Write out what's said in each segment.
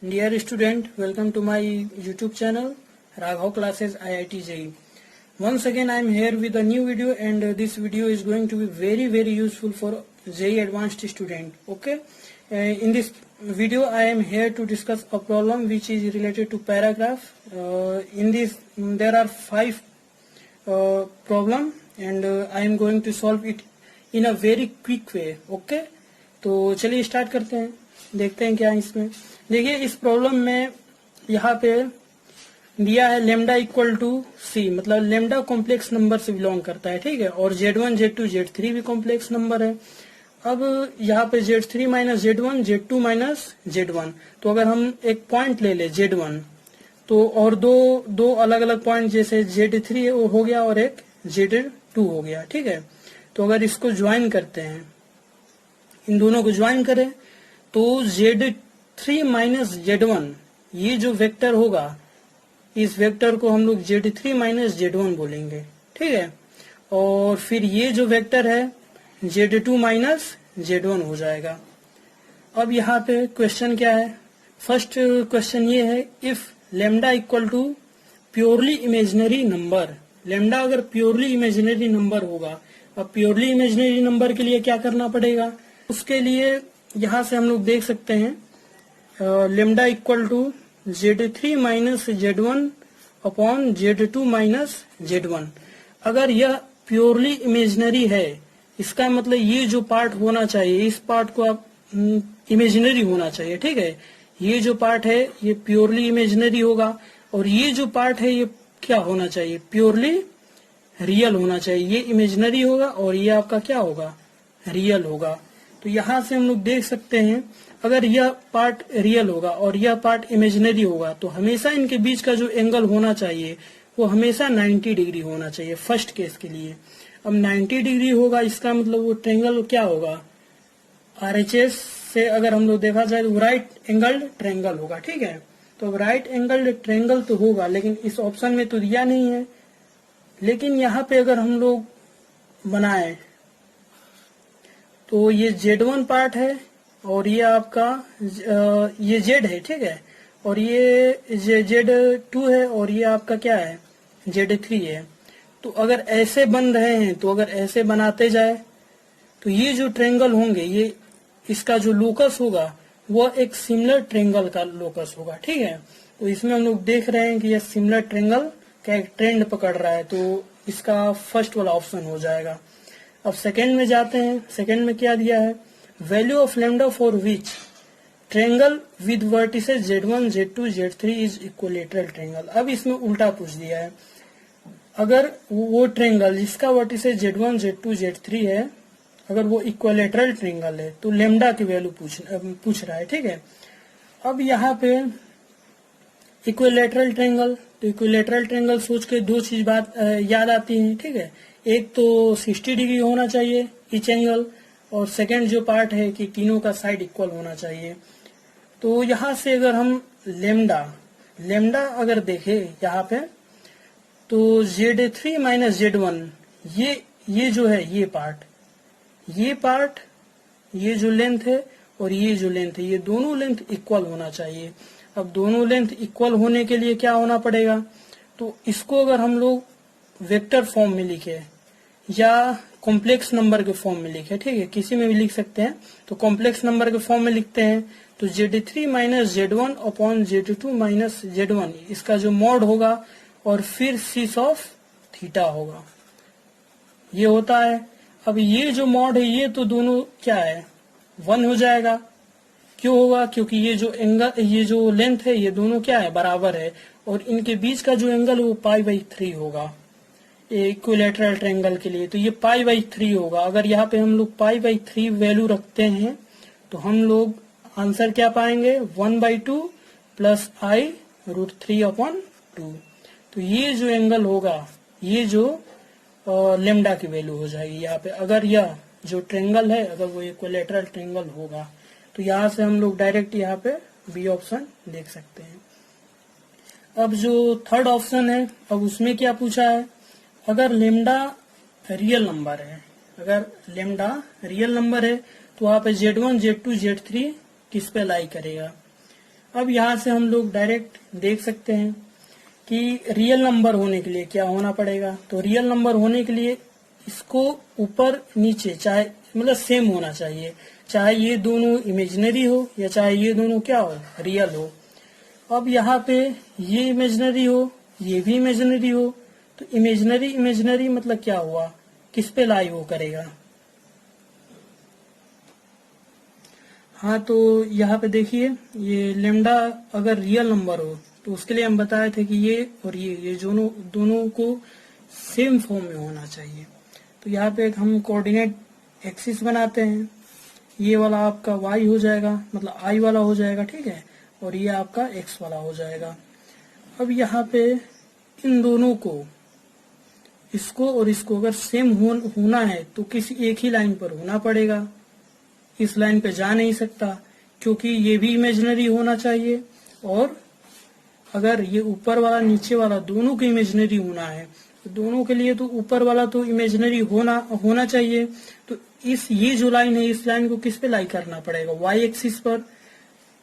Dear student, welcome to my YouTube channel Raghav Classes IIT JEE. Once again I am here with a new video, and this video is going to be very useful for JEE advanced student. Okay, in this video I am here to discuss a problem which is related to paragraph. In this there are 5 problem, and I am going to solve it in a very quick way. Okay, तो चलिए start करते हैं, देखते हैं क्या है इसमें। देखिए इस प्रॉब्लम में यहाँ पे दिया है लेमडा इक्वल टू सी, मतलब लेमडा कॉम्प्लेक्स नंबर से बिलोंग करता है, ठीक है। और Z1, Z2, Z3 भी कॉम्प्लेक्स नंबर है। अब यहाँ पे Z3 minus Z1, Z2 minus Z1, तो अगर हम एक पॉइंट ले ले Z1, तो और दो अलग अलग पॉइंट जैसे Z3 हो गया और एक Z2 हो गया, ठीक है। तो अगर इसको ज्वाइन करते हैं, इन दोनों को ज्वाइन करें, तो Z3 माइनस Z1 ये जो वेक्टर होगा, इस वेक्टर को हम लोग Z3 माइनस Z1 बोलेंगे, ठीक है। और फिर ये जो वेक्टर है Z2 माइनस Z1 हो जाएगा। अब यहाँ पे क्वेश्चन क्या है? फर्स्ट क्वेश्चन ये है, if lambda equal to purely imaginary number. Lambda अगर प्योरली इमेजिनरी नंबर होगा, अब प्योरली इमेजिनरी नंबर के लिए क्या करना पड़ेगा? उसके लिए यहाँ से हम लोग देख सकते हैं lambda equal to Z3 minus Z1 upon Z2 minus Z1। अगर यह प्योरली इमेजिनरी है, इसका मतलब ये जो पार्ट होना चाहिए, इस पार्ट को आप इमेजिनरी होना चाहिए, ठीक है। ये जो पार्ट है ये प्योरली इमेजिनरी होगा, और ये जो पार्ट है ये क्या होना चाहिए? प्योरली रियल होना चाहिए। ये इमेजिनरी होगा और ये आपका क्या होगा? रियल होगा। तो यहाँ से हम लोग देख सकते हैं, अगर यह पार्ट रियल होगा और यह पार्ट इमेजिनरी होगा, तो हमेशा इनके बीच का जो एंगल होना चाहिए वो हमेशा 90 डिग्री होना चाहिए फर्स्ट केस के लिए। अब 90 डिग्री होगा, इसका मतलब वो ट्रायंगल क्या होगा? RHS से अगर हम लोग देखा जाए तो राइट एंगल्ड ट्रायंगल होगा, ठीक है। तो अब राइट एंगल्ड ट्रायंगल तो होगा, लेकिन इस ऑप्शन में तो दिया नहीं है। लेकिन यहाँ पे अगर हम लोग बनाए तो ये Z1 पार्ट है और ये आपका ये Z है, ठीक है। और ये Z2 है और ये आपका क्या है? Z3 है। तो अगर ऐसे बन रहे हैं, तो अगर ऐसे बनाते जाए तो ये जो ट्रायंगल होंगे, ये इसका जो लोकस होगा वो एक सिमिलर ट्रायंगल का लोकस होगा, ठीक है। तो इसमें हम लोग देख रहे हैं कि ये सिमिलर ट्रायंगल का एक ट्रेंड पकड़ रहा है, तो इसका फर्स्ट वाला ऑप्शन हो जाएगा। अब सेकंड में जाते हैं। सेकंड में क्या दिया है? Value of lambda for which triangle with vertices Z1, Z2, Z3 is equilateral triangle. अब इसमें उल्टा पूछ दिया है, अगर वो ट्रायंगल जिसका वर्टिसेस Z1, Z2, Z3 है, अगर वो इक्विलेटरल ट्रायंगल है, तो लेमडा की वैल्यू पूछ रहा है, ठीक है। अब यहाँ पे इक्विलेटरल ट्रायंगल, तो इक्विलेटरल ट्रायंगल सोच के दो चीज बात याद आती है, ठीक है। एक तो 60 डिग्री होना चाहिए ईच एंगल, और सेकंड जो पार्ट है कि तीनों का साइड इक्वल होना चाहिए। तो यहाँ से अगर हम लेमडा अगर देखें यहाँ पे, तो Z3 माइनस Z1 ये जो है ये पार्ट ये जो लेंथ है और ये जो लेंथ है, ये दोनों लेंथ इक्वल होना चाहिए। अब दोनों लेंथ इक्वल होने के लिए क्या होना पड़ेगा? तो इसको अगर हम लोग वेक्टर फॉर्म में लिखे या कॉम्प्लेक्स नंबर के फॉर्म में लिखे, ठीक है, किसी में भी लिख सकते हैं। तो कॉम्प्लेक्स नंबर के फॉर्म में लिखते हैं, तो Z3 minus Z1 upon Z2 minus Z1 इसका जो मॉड होगा, और फिर सीस ऑफ थीटा होगा, ये होता है। अब ये जो मॉड है ये तो दोनों क्या है? 1 हो जाएगा। क्यों होगा? क्योंकि ये जो एंगल, ये जो लेंथ है, ये दोनों क्या है? बराबर है, और इनके बीच का जो एंगल है वो π/3 होगा इक्विलेटरल ट्रायंगल के लिए। तो ये π/3 होगा। अगर यहाँ पे हम लोग π/3 वैल्यू रखते हैं, तो हम लोग आंसर क्या पाएंगे? 1/2 प्लस I√3/2। तो ये जो एंगल होगा, ये जो लेमडा की वैल्यू हो जाएगी यहाँ पे। अगर यह जो ट्रायंगल है, अगर वो इक्विलेटरल ट्रायंगल होगा, तो यहाँ से हम लोग डायरेक्ट यहाँ पे बी ऑप्शन देख सकते हैं। अब जो थर्ड ऑप्शन है, अब उसमें क्या पूछा है? अगर लेमडा रियल नंबर है, तो वहाँ पे Z1, Z2, Z3 किस पे लाई करेगा? अब यहाँ से हम लोग डायरेक्ट देख सकते हैं कि रियल नंबर होने के लिए क्या होना पड़ेगा। तो रियल नंबर होने के लिए इसको ऊपर नीचे चाहे मतलब सेम होना चाहिए, चाहे ये दोनों इमेजिनरी हो या चाहे ये दोनों क्या हो, रियल हो। अब यहाँ पे ये इमेजिनरी हो, ये भी इमेजिनरी हो, तो इमेजिनरी इमेजिनरी मतलब क्या हुआ, किस पे लाई वो करेगा। हाँ, तो यहाँ पे देखिए ये लेमडा अगर रियल नंबर हो तो उसके लिए हम बताए थे कि ये और ये दोनों को सेम फॉर्म में होना चाहिए। तो यहाँ पे एक हम कोऑर्डिनेट एक्सिस बनाते हैं, ये वाला आपका y हो जाएगा मतलब i वाला हो जाएगा, ठीक है, और ये आपका x वाला हो जाएगा। अब यहाँ पे इन दोनों को, इसको और इसको अगर सेम होना है तो किसी एक ही लाइन पर होना पड़ेगा, इस लाइन पे जा नहीं सकता क्योंकि ये भी इमेजिनरी होना चाहिए, और अगर ये ऊपर वाला नीचे वाला दोनों को इमेजिनरी होना है तो दोनों के लिए तो ऊपर वाला तो इमेजिनरी होना चाहिए। तो ये जो लाइन है इस लाइन को किस पे लाई करना पड़ेगा, y एक्सिस पर।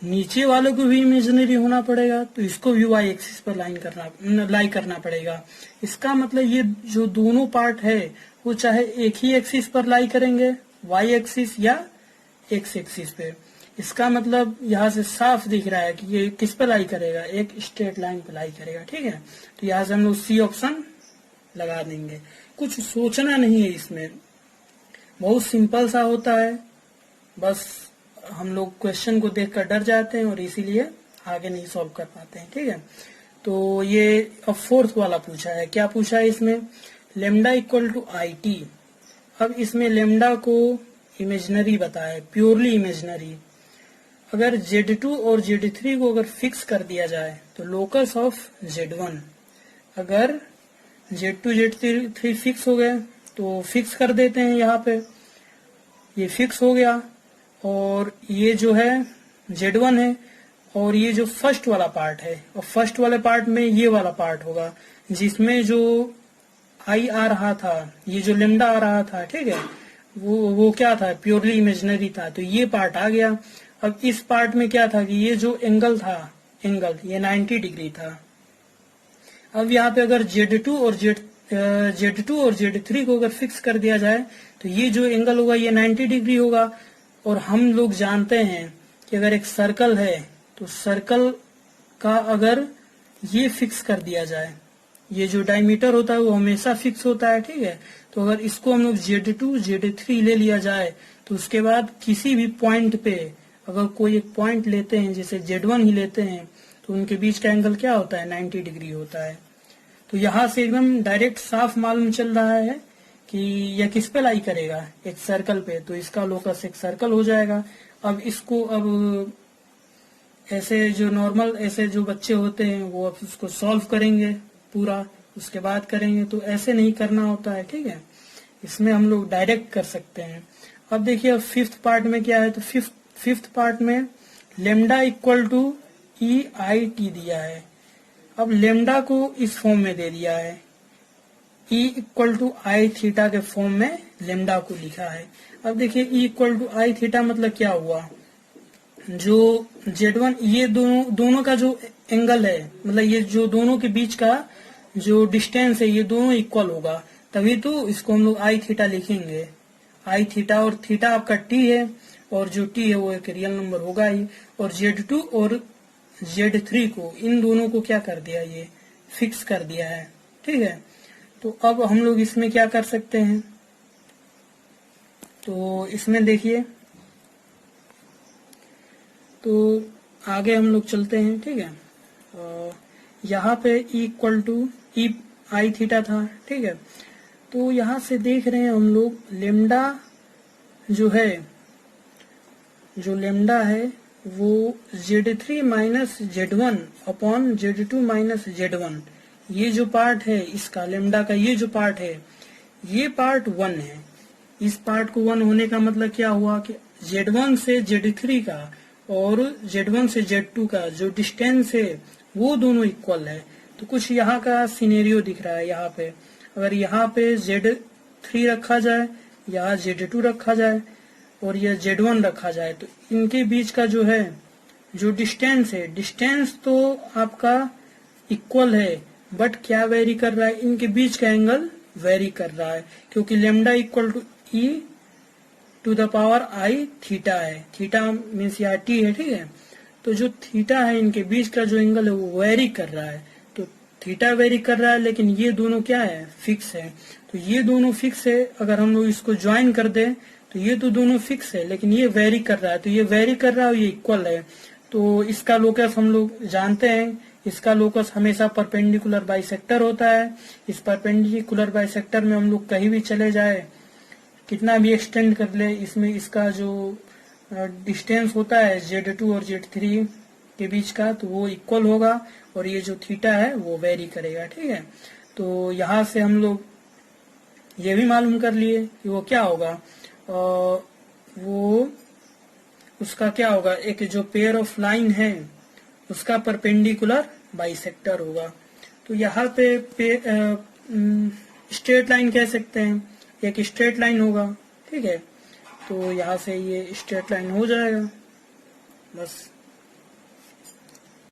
नीचे वाले को भी इमेजिनरी होना पड़ेगा तो इसको भी y एक्सिस पर लाई करना पड़ेगा। इसका मतलब ये जो दोनों पार्ट है वो चाहे एक ही एक्सिस पर लाई करेंगे, y एक्सिस या x एक्सिस पे। इसका मतलब यहाँ से साफ दिख रहा है कि ये किस पे लाई करेगा, एक स्ट्रेट लाइन पे लाई करेगा, ठीक है। तो यहाँ से हम लोग सी ऑप्शन लगा देंगे। कुछ सोचना नहीं है इसमें, बहुत सिंपल सा होता है, बस हम लोग क्वेश्चन को देखकर डर जाते हैं और इसीलिए आगे नहीं सॉल्व कर पाते हैं, ठीक है। तो ये अब फोर्थ वाला पूछा है, क्या पूछा है इसमें, लेमडा इक्वल टू IT। अब इसमें लेमडा को इमेजिनरी बताया, प्योरली इमेजिनरी। अगर Z2 और Z3 को अगर फिक्स कर दिया जाए तो लोकस ऑफ Z1, अगर Z2 Z3 फिक्स हो गए तो फिक्स कर देते हैं, यहाँ पे ये फिक्स हो गया। और ये जो है Z1 है, और ये जो फर्स्ट वाला पार्ट है, और फर्स्ट वाले पार्ट में ये वाला पार्ट होगा जिसमें जो I आ रहा था, ये जो लेमडा आ रहा था, ठीक है, वो क्या था, प्योरली इमेजिनरी था, तो ये पार्ट आ गया। अब इस पार्ट में क्या था कि ये जो एंगल था, ये 90 डिग्री था। अब यहाँ पे अगर Z2 और Z3 को अगर फिक्स कर दिया जाए तो ये जो एंगल होगा ये 90 डिग्री होगा। और हम लोग जानते हैं कि अगर एक सर्कल है तो सर्कल का अगर ये फिक्स कर दिया जाए, ये जो डायमीटर होता है वो हमेशा फिक्स होता है, ठीक है। तो अगर इसको हम लोग Z2 Z3 ले लिया जाए तो उसके बाद किसी भी पॉइंट पे अगर कोई एक पॉइंट लेते हैं, जैसे Z1 ही लेते हैं, तो उनके बीच का एंगल क्या होता है, 90 डिग्री होता है। तो यहाँ से एकदम डायरेक्ट साफ मालूम चल रहा है कि यह किस पे लाई करेगा, एक सर्कल पे, तो इसका लोकस एक सर्कल हो जाएगा। अब इसको अब ऐसे जो नॉर्मल ऐसे जो बच्चे होते हैं वो अब उसको सॉल्व करेंगे पूरा, उसके बाद करेंगे, तो ऐसे नहीं करना होता है, ठीक है। इसमें हम लोग डायरेक्ट कर सकते हैं। अब देखिए अब फिफ्थ पार्ट में क्या है, तो फिफ्थ पार्ट में लेमडा इक्वल टू EIT दिया है। अब लेमडा को इस फॉर्म में दे दिया है, E equal to I theta के फॉर्म में लेमडा को लिखा है। अब देखिए E equal to I theta मतलब क्या हुआ, जो Z1 ये दोनों का जो एंगल है, मतलब ये जो दोनों के बीच का जो डिस्टेंस है ये दोनों इक्वल होगा, तभी तो इसको हम लोग I थीटा लिखेंगे। I थीटा और थीटा आपका T है, और जो T है वो एक रियल नंबर होगा ही। और Z2 और Z3 को, इन दोनों को क्या कर दिया, ये फिक्स कर दिया है, ठीक है। तो अब हम लोग इसमें क्या कर सकते हैं, तो इसमें देखिए, तो आगे हम लोग चलते हैं, ठीक है। यहाँ पे E equal to I theta था, ठीक है। तो यहाँ से देख रहे हैं हम लोग लेमडा जो है, जो लेमडा है वो Z3 minus Z1 upon Z2 minus Z1, ये जो पार्ट है इसका लेमडा का, ये जो पार्ट है ये पार्ट 1 है। इस पार्ट को 1 होने का मतलब क्या हुआ कि Z1 से Z3 का और Z1 से Z2 का जो डिस्टेंस है वो दोनों इक्वल है। तो कुछ यहाँ का सिनेरियो दिख रहा है, यहाँ पे अगर यहाँ पे Z3 रखा जाए, यहाँ Z2 रखा जाए और यह Z1 रखा जाए, तो इनके बीच का जो है जो डिस्टेंस है, डिस्टेंस तो आपका इक्वल है, बट क्या वेरी कर रहा है, इनके बीच का एंगल वेरी कर रहा है, क्योंकि lambda equal to e to the power i theta है। थीटा मीन्स यहाँ टी है, ठीक है। तो जो थीटा है इनके बीच का जो एंगल है वो वेरी कर रहा है। तो थीटा वेरी कर रहा है, लेकिन ये दोनों क्या है, फिक्स है। तो ये दोनों फिक्स है, अगर हम लोग इसको ज्वाइन कर दें तो ये तो दोनों फिक्स है, लेकिन ये वेरी कर रहा है। तो ये वेरी कर रहा है और ये इक्वल है। तो इसका लोकस हम लोग जानते हैं, इसका लोकस हमेशा परपेंडिकुलर बाइसेक्टर होता है। इस परपेंडिकुलर बाइसेक्टर में हम लोग कहीं भी चले जाए, कितना भी एक्सटेंड कर ले, इसमें इसका जो डिस्टेंस होता है Z2 और Z3 के बीच का, तो वो इक्वल होगा, और ये जो थीटा है वो वेरी करेगा, ठीक है। तो यहाँ से हम लोग ये भी मालूम कर लिए कि वो क्या होगा, वो उसका क्या होगा, एक जो पेयर ऑफ लाइन है उसका परपेंडिकुलर बाइसेक्टर होगा। तो यहाँ पे स्ट्रेट लाइन कह सकते हैं, एक स्ट्रेट लाइन होगा, ठीक है। तो यहाँ से ये स्ट्रेट लाइन हो जाएगा, बस।